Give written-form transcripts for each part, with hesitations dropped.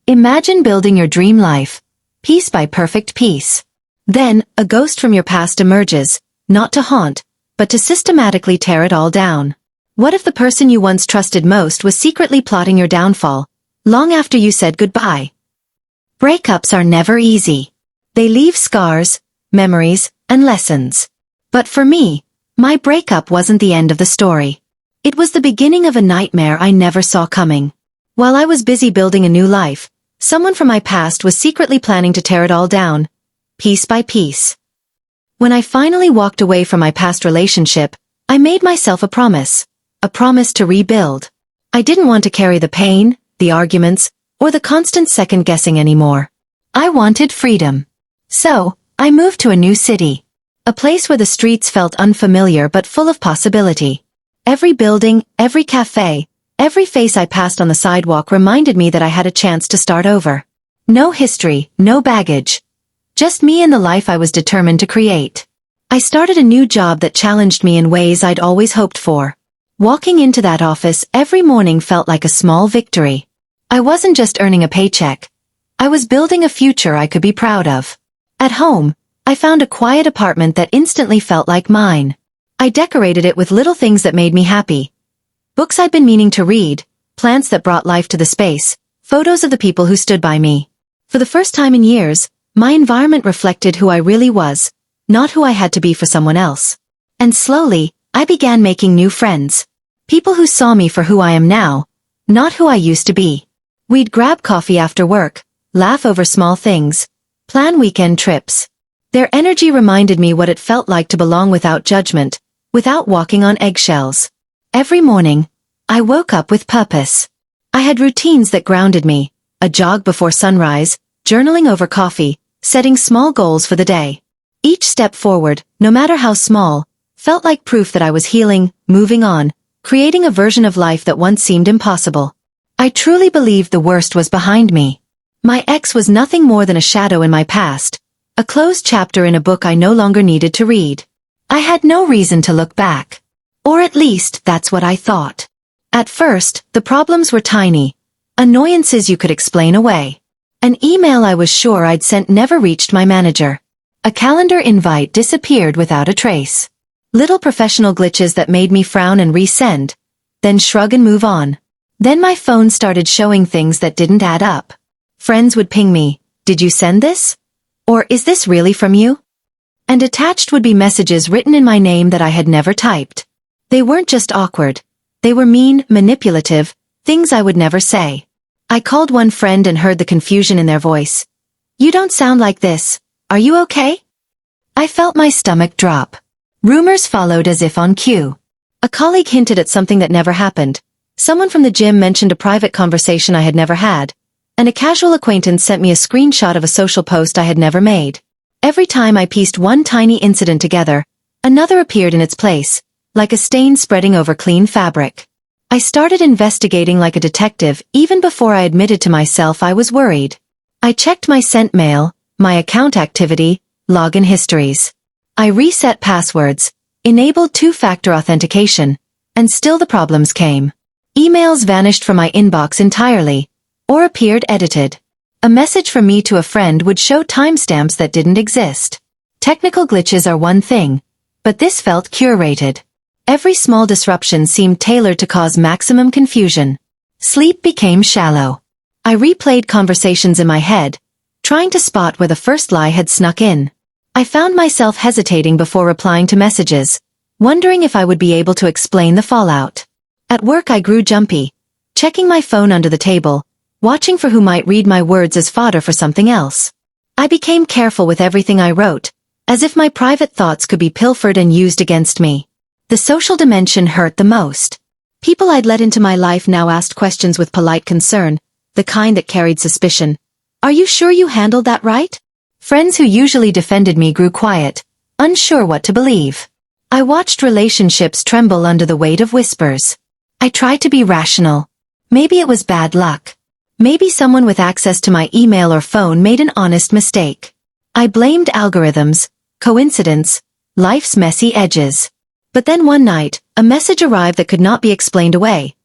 Imagine building your dream life, piece by perfect piece. Then, a ghost from your past emerges, not to haunt, but to systematically tear it all down. What if the person you once trusted most was secretly plotting your downfall, long after you said goodbye? Breakups are never easy. They leave scars, memories, and lessons. But for me, my breakup wasn't the end of the story. It was the beginning of a nightmare I never saw coming. While I was busy building a new life, someone from my past was secretly planning to tear it all down, piece by piece. When I finally walked away from my past relationship, I made myself a promise to rebuild. I didn't want to carry the pain, the arguments, or the constant second-guessing anymore. I wanted freedom. So, I moved to a new city. A place where the streets felt unfamiliar but full of possibility. Every building, every cafe, every face I passed on the sidewalk reminded me that I had a chance to start over. No history, no baggage. Just me and the life I was determined to create. I started a new job that challenged me in ways I'd always hoped for. Walking into that office every morning felt like a small victory. I wasn't just earning a paycheck. I was building a future I could be proud of. At home, I found a quiet apartment that instantly felt like mine. I decorated it with little things that made me happy. Books I'd been meaning to read, plants that brought life to the space, photos of the people who stood by me. For the first time in years, my environment reflected who I really was, not who I had to be for someone else. And slowly, I began making new friends. People who saw me for who I am now, not who I used to be. We'd grab coffee after work, laugh over small things, plan weekend trips. Their energy reminded me what it felt like to belong without judgment, without walking on eggshells. Every morning, I woke up with purpose. I had routines that grounded me, a jog before sunrise, journaling over coffee, setting small goals for the day. Each step forward, no matter how small, felt like proof that I was healing, moving on, creating a version of life that once seemed impossible. I truly believed the worst was behind me. My ex was nothing more than a shadow in my past, a closed chapter in a book I no longer needed to read. I had no reason to look back. Or at least, that's what I thought. At first, the problems were tiny. Annoyances you could explain away. An email I was sure I'd sent never reached my manager. A calendar invite disappeared without a trace. Little professional glitches that made me frown and resend, then shrug and move on. Then my phone started showing things that didn't add up. Friends would ping me, "Did you send this?" Or "Is this really from you?" And attached would be messages written in my name that I had never typed. They weren't just awkward. They were mean, manipulative, things I would never say. I called one friend and heard the confusion in their voice. "You don't sound like this. Are you okay?" I felt my stomach drop. Rumors followed as if on cue. A colleague hinted at something that never happened. Someone from the gym mentioned a private conversation I had never had. And a casual acquaintance sent me a screenshot of a social post I had never made. Every time I pieced one tiny incident together, another appeared in its place, like a stain spreading over clean fabric. I started investigating like a detective even before I admitted to myself I was worried. I checked my sent mail, my account activity, login histories. I reset passwords, enabled two-factor authentication, and still the problems came. Emails vanished from my inbox entirely, or appeared edited. A message from me to a friend would show timestamps that didn't exist. Technical glitches are one thing, but this felt curated. Every small disruption seemed tailored to cause maximum confusion. Sleep became shallow. I replayed conversations in my head, trying to spot where the first lie had snuck in. I found myself hesitating before replying to messages, wondering if I would be able to explain the fallout. At work I grew jumpy, checking my phone under the table, watching for who might read my words as fodder for something else. I became careful with everything I wrote, as if my private thoughts could be pilfered and used against me. The social dimension hurt the most. People I'd let into my life now asked questions with polite concern, the kind that carried suspicion. "Are you sure you handled that right?" Friends who usually defended me grew quiet, unsure what to believe. I watched relationships tremble under the weight of whispers. I tried to be rational. Maybe it was bad luck. Maybe someone with access to my email or phone made an honest mistake. I blamed algorithms, coincidence, life's messy edges. But then one night, a message arrived that could not be explained away.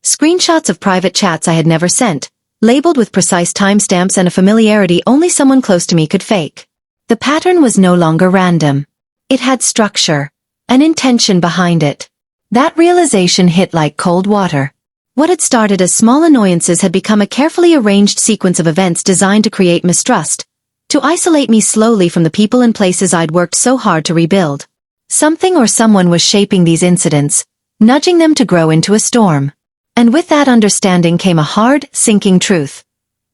Screenshots of private chats I had never sent, labeled with precise timestamps and a familiarity only someone close to me could fake. The pattern was no longer random. It had structure, an intention behind it. That realization hit like cold water. What had started as small annoyances had become a carefully arranged sequence of events designed to create mistrust, to isolate me slowly from the people and places I'd worked so hard to rebuild. Something or someone was shaping these incidents, nudging them to grow into a storm. And with that understanding came a hard, sinking truth.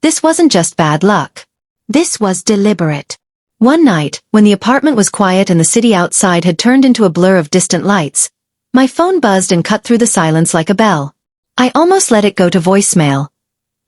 This wasn't just bad luck. This was deliberate. One night, when the apartment was quiet and the city outside had turned into a blur of distant lights, my phone buzzed and cut through the silence like a bell. I almost let it go to voicemail.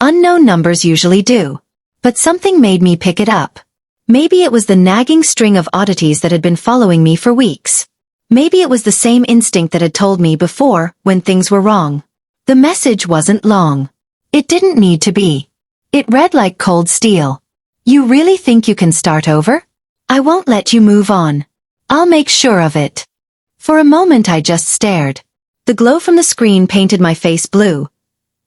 Unknown numbers usually do. But something made me pick it up. Maybe it was the nagging string of oddities that had been following me for weeks. Maybe it was the same instinct that had told me before when things were wrong. The message wasn't long. It didn't need to be. It read like cold steel. You really think you can start over? I won't let you move on. I'll make sure of it. For a moment I just stared. The glow from the screen painted my face blue.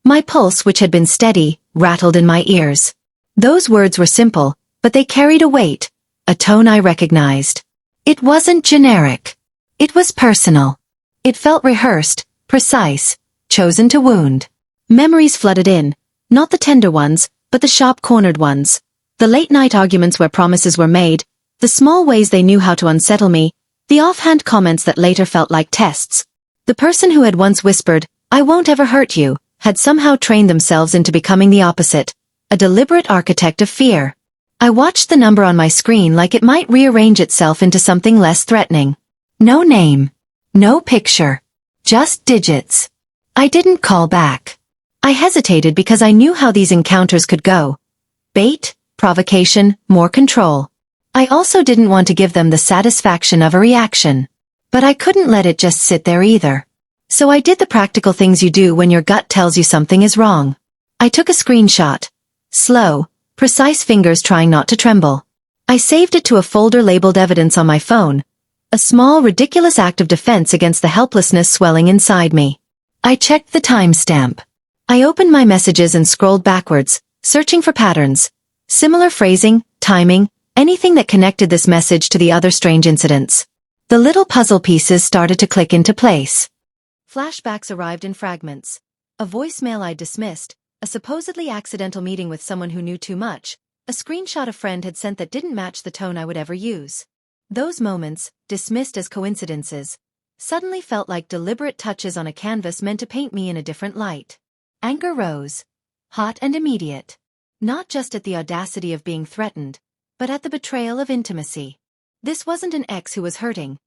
My pulse, which had been steady, rattled in my ears. Those words were simple, but they carried a weight, a tone I recognized. It wasn't generic. It was personal. It felt rehearsed, precise, chosen to wound. Memories flooded in, not the tender ones, but the sharp-cornered ones. The late-night arguments where promises were made, the small ways they knew how to unsettle me, the offhand comments that later felt like tests. The person who had once whispered, "I won't ever hurt you," had somehow trained themselves into becoming the opposite, a deliberate architect of fear. I watched the number on my screen like it might rearrange itself into something less threatening. No name. No picture. Just digits. I didn't call back. I hesitated because I knew how these encounters could go. Bait, provocation, more control. I also didn't want to give them the satisfaction of a reaction. But I couldn't let it just sit there either. So I did the practical things you do when your gut tells you something is wrong. I took a screenshot. Slow, precise fingers trying not to tremble. I saved it to a folder labeled evidence on my phone. A small, ridiculous act of defense against the helplessness swelling inside me. I checked the timestamp. I opened my messages and scrolled backwards, searching for patterns. Similar phrasing, timing, anything that connected this message to the other strange incidents. The little puzzle pieces started to click into place. Flashbacks arrived in fragments. A voicemail I dismissed, a supposedly accidental meeting with someone who knew too much, a screenshot a friend had sent that didn't match the tone I would ever use. Those moments, dismissed as coincidences, suddenly felt like deliberate touches on a canvas meant to paint me in a different light. Anger rose. Hot and immediate. Not just at the audacity of being threatened, but at the betrayal of intimacy. This wasn't an ex who was hurting.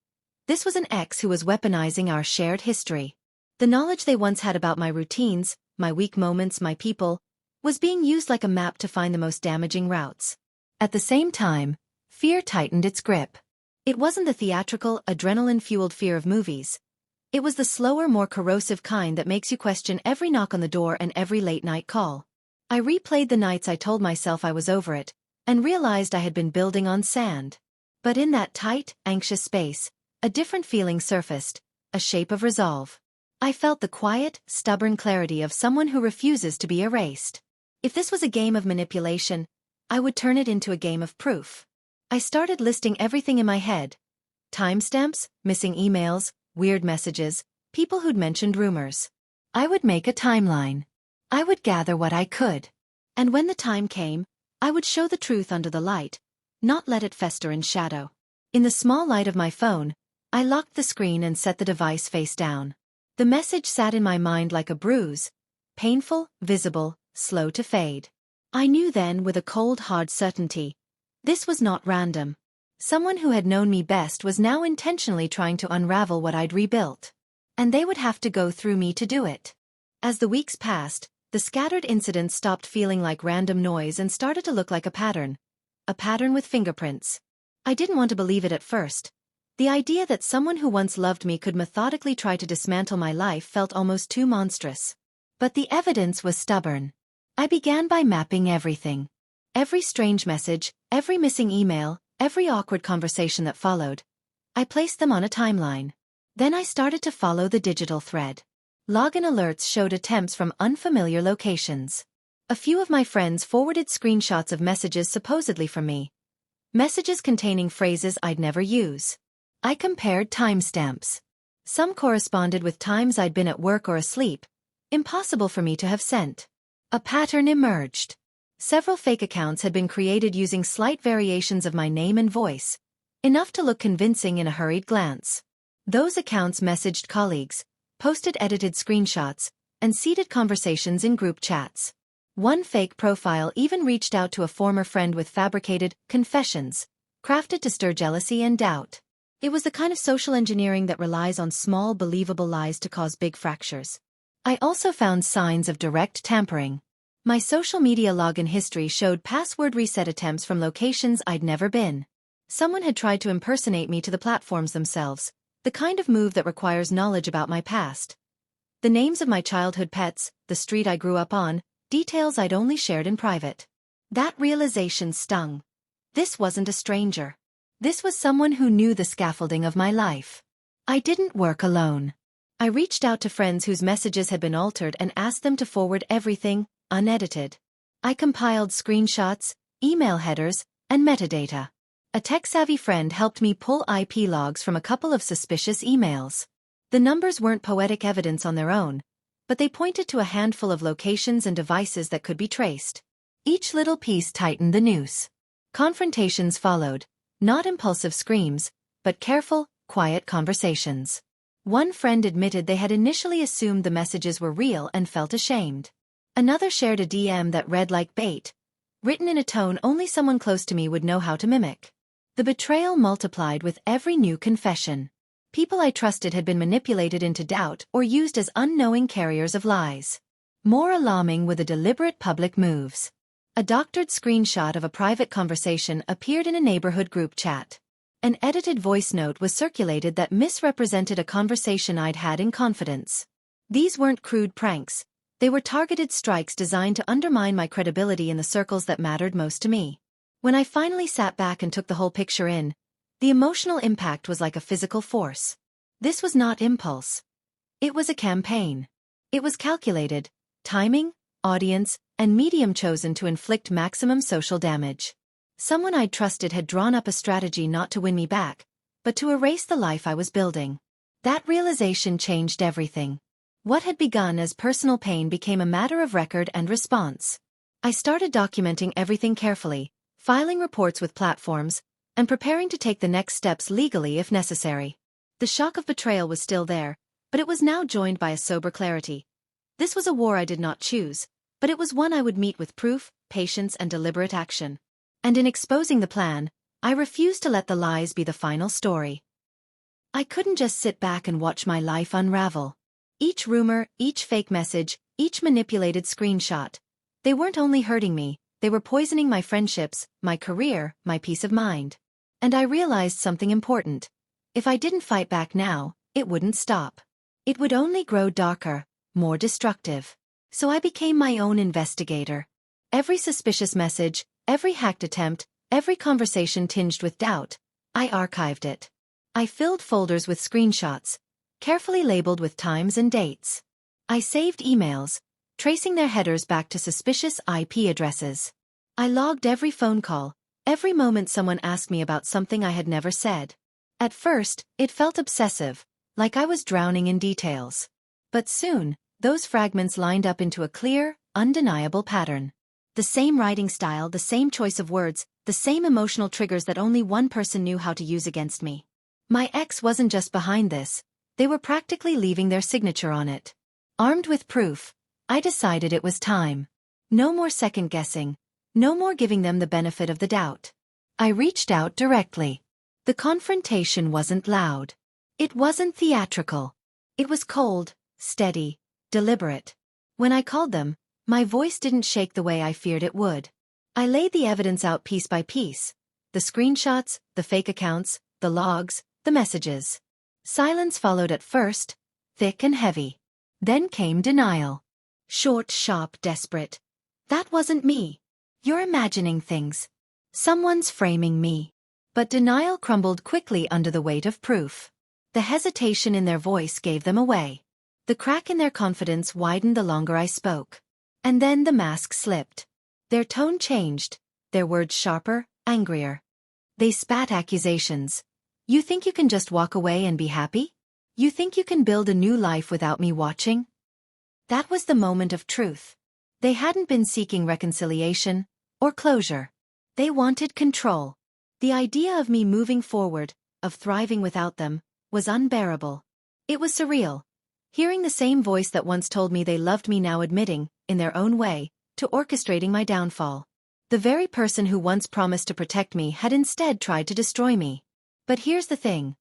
This was an ex who was weaponizing our shared history. The knowledge they once had about my routines, my weak moments, my people, was being used like a map to find the most damaging routes. At the same time, fear tightened its grip. It wasn't the theatrical, adrenaline-fueled fear of movies. It was the slower, more corrosive kind that makes you question every knock on the door and every late-night call. I replayed the nights I told myself I was over it, and realized I had been building on sand. But in that tight, anxious space, a different feeling surfaced, a shape of resolve. I felt the quiet, stubborn clarity of someone who refuses to be erased. If this was a game of manipulation, I would turn it into a game of proof. I started listing everything in my head. Timestamps, missing emails, weird messages, people who'd mentioned rumors. I would make a timeline. I would gather what I could. And when the time came, I would show the truth under the light, not let it fester in shadow. In the small light of my phone, I locked the screen and set the device face down. The message sat in my mind like a bruise, painful, visible, slow to fade. I knew then with a cold, hard certainty, this was not random. Someone who had known me best was now intentionally trying to unravel what I'd rebuilt. And they would have to go through me to do it. As the weeks passed, the scattered incidents stopped feeling like random noise and started to look like a pattern. A pattern with fingerprints. I didn't want to believe it at first. The idea that someone who once loved me could methodically try to dismantle my life felt almost too monstrous. But the evidence was stubborn. I began by mapping everything. Every strange message, every missing email, every awkward conversation that followed. I placed them on a timeline. Then I started to follow the digital thread. Login alerts showed attempts from unfamiliar locations. A few of my friends forwarded screenshots of messages supposedly from me. Messages containing phrases I'd never use. I compared timestamps. Some corresponded with times I'd been at work or asleep, impossible for me to have sent. A pattern emerged. Several fake accounts had been created using slight variations of my name and voice, enough to look convincing in a hurried glance. Those accounts messaged colleagues, posted edited screenshots, and seeded conversations in group chats. One fake profile even reached out to a former friend with fabricated confessions, crafted to stir jealousy and doubt. It was the kind of social engineering that relies on small, believable lies to cause big fractures. I also found signs of direct tampering. My social media login history showed password reset attempts from locations I'd never been. Someone had tried to impersonate me to the platforms themselves, the kind of move that requires knowledge about my past. The names of my childhood pets, the street I grew up on, details I'd only shared in private. That realization stung. This wasn't a stranger. This was someone who knew the scaffolding of my life. I didn't work alone. I reached out to friends whose messages had been altered and asked them to forward everything, unedited. I compiled screenshots, email headers, and metadata. A tech-savvy friend helped me pull IP logs from a couple of suspicious emails. The numbers weren't poetic evidence on their own, but they pointed to a handful of locations and devices that could be traced. Each little piece tightened the noose. Confrontations followed, not impulsive screams, but careful, quiet conversations. One friend admitted they had initially assumed the messages were real and felt ashamed. Another shared a DM that read like bait, written in a tone only someone close to me would know how to mimic. The betrayal multiplied with every new confession. People I trusted had been manipulated into doubt or used as unknowing carriers of lies. More alarming were the deliberate public moves. A doctored screenshot of a private conversation appeared in a neighborhood group chat. An edited voice note was circulated that misrepresented a conversation I'd had in confidence. These weren't crude pranks. They were targeted strikes designed to undermine my credibility in the circles that mattered most to me. When I finally sat back and took the whole picture in, the emotional impact was like a physical force. This was not impulse. It was a campaign. It was calculated, timing, audience, and medium chosen to inflict maximum social damage. Someone I'd trusted had drawn up a strategy not to win me back, but to erase the life I was building. That realization changed everything. What had begun as personal pain became a matter of record and response. I started documenting everything carefully, filing reports with platforms, and preparing to take the next steps legally if necessary. The shock of betrayal was still there, but it was now joined by a sober clarity. This was a war I did not choose, but it was one I would meet with proof, patience, and deliberate action. And in exposing the plan, I refused to let the lies be the final story. I couldn't just sit back and watch my life unravel. Each rumor, each fake message, each manipulated screenshot. They weren't only hurting me, they were poisoning my friendships, my career, my peace of mind. And I realized something important. If I didn't fight back now, it wouldn't stop. It would only grow darker, more destructive. So I became my own investigator. Every suspicious message, every hacked attempt, every conversation tinged with doubt, I archived it. I filled folders with screenshots, carefully labeled with times and dates. I saved emails, tracing their headers back to suspicious IP addresses. I logged every phone call, every moment someone asked me about something I had never said. At first, it felt obsessive, like I was drowning in details. But soon, those fragments lined up into a clear, undeniable pattern. The same writing style, the same choice of words, the same emotional triggers that only one person knew how to use against me. My ex wasn't just behind this, they were practically leaving their signature on it. Armed with proof, I decided it was time. No more second-guessing, no more giving them the benefit of the doubt. I reached out directly. The confrontation wasn't loud. It wasn't theatrical. It was cold, steady, deliberate. When I called them, my voice didn't shake the way I feared it would. I laid the evidence out piece by piece. The screenshots, the fake accounts, the logs, the messages. Silence followed at first, thick and heavy. Then came denial. Short, sharp, desperate. That wasn't me. You're imagining things. Someone's framing me. But denial crumbled quickly under the weight of proof. The hesitation in their voice gave them away. The crack in their confidence widened the longer I spoke. And then the mask slipped. Their tone changed, their words sharper, angrier. They spat accusations. You think you can just walk away and be happy? You think you can build a new life without me watching? That was the moment of truth. They hadn't been seeking reconciliation or closure. They wanted control. The idea of me moving forward, of thriving without them, was unbearable. It was surreal. Hearing the same voice that once told me they loved me now admitting, in their own way, to orchestrating my downfall. The very person who once promised to protect me had instead tried to destroy me. But here's the thing.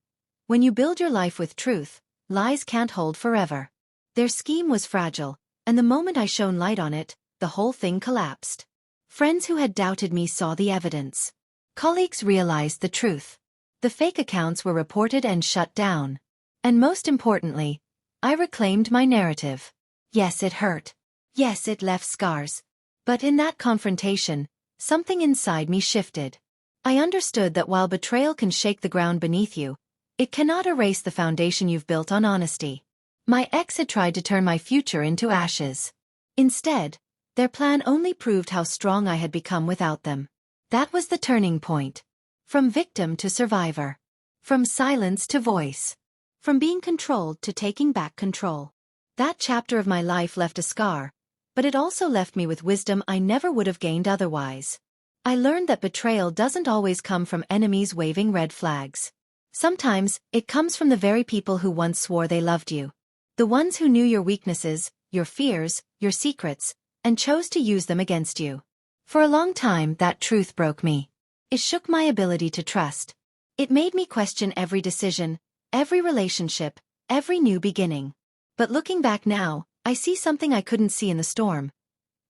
When you build your life with truth, lies can't hold forever. Their scheme was fragile, and the moment I shone light on it, the whole thing collapsed. Friends who had doubted me saw the evidence. Colleagues realized the truth. The fake accounts were reported and shut down. And most importantly, I reclaimed my narrative. Yes, it hurt. Yes, it left scars. But in that confrontation, something inside me shifted. I understood that while betrayal can shake the ground beneath you, it cannot erase the foundation you've built on honesty. My ex had tried to turn my future into ashes. Instead, their plan only proved how strong I had become without them. That was the turning point. From victim to survivor. From silence to voice. From being controlled to taking back control. That chapter of my life left a scar, but it also left me with wisdom I never would have gained otherwise. I learned that betrayal doesn't always come from enemies waving red flags. Sometimes, it comes from the very people who once swore they loved you. The ones who knew your weaknesses, your fears, your secrets, and chose to use them against you. For a long time, that truth broke me. It shook my ability to trust. It made me question every decision, every relationship, every new beginning. But looking back now, I see something I couldn't see in the storm.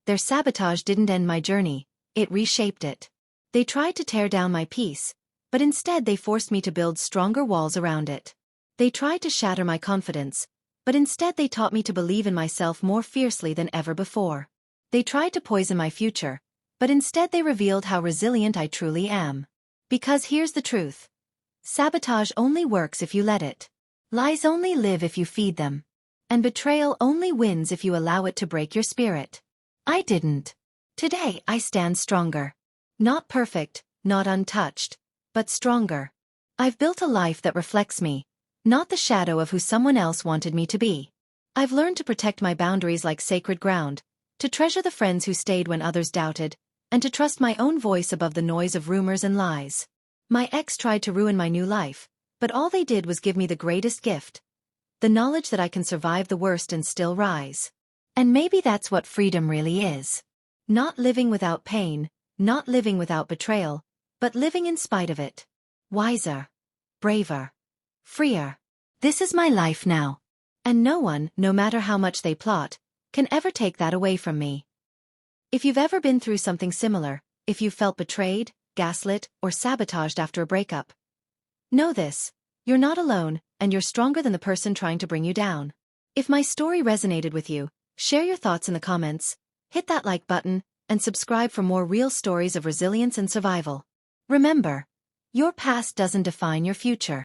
Their sabotage didn't end my journey, it reshaped it. They tried to tear down my peace, but instead they forced me to build stronger walls around it. They tried to shatter my confidence, but instead they taught me to believe in myself more fiercely than ever before. They tried to poison my future, but instead they revealed how resilient I truly am. Because here's the truth. Sabotage only works if you let it. Lies only live if you feed them. And betrayal only wins if you allow it to break your spirit. I didn't. Today I stand stronger. Not perfect, not untouched, but stronger. I've built a life that reflects me, not the shadow of who someone else wanted me to be. I've learned to protect my boundaries like sacred ground, to treasure the friends who stayed when others doubted, and to trust my own voice above the noise of rumors and lies. My ex tried to ruin my new life, but all they did was give me the greatest gift. The knowledge that I can survive the worst and still rise. And maybe that's what freedom really is. Not living without pain, not living without betrayal, but living in spite of it. Wiser. Braver. Freer. This is my life now. And no one, no matter how much they plot, can ever take that away from me. If you've ever been through something similar, if you felt betrayed, gaslit, or sabotaged after a breakup, know this. You're not alone, and you're stronger than the person trying to bring you down. If my story resonated with you, share your thoughts in the comments, hit that like button, and subscribe for more real stories of resilience and survival. Remember, your past doesn't define your future.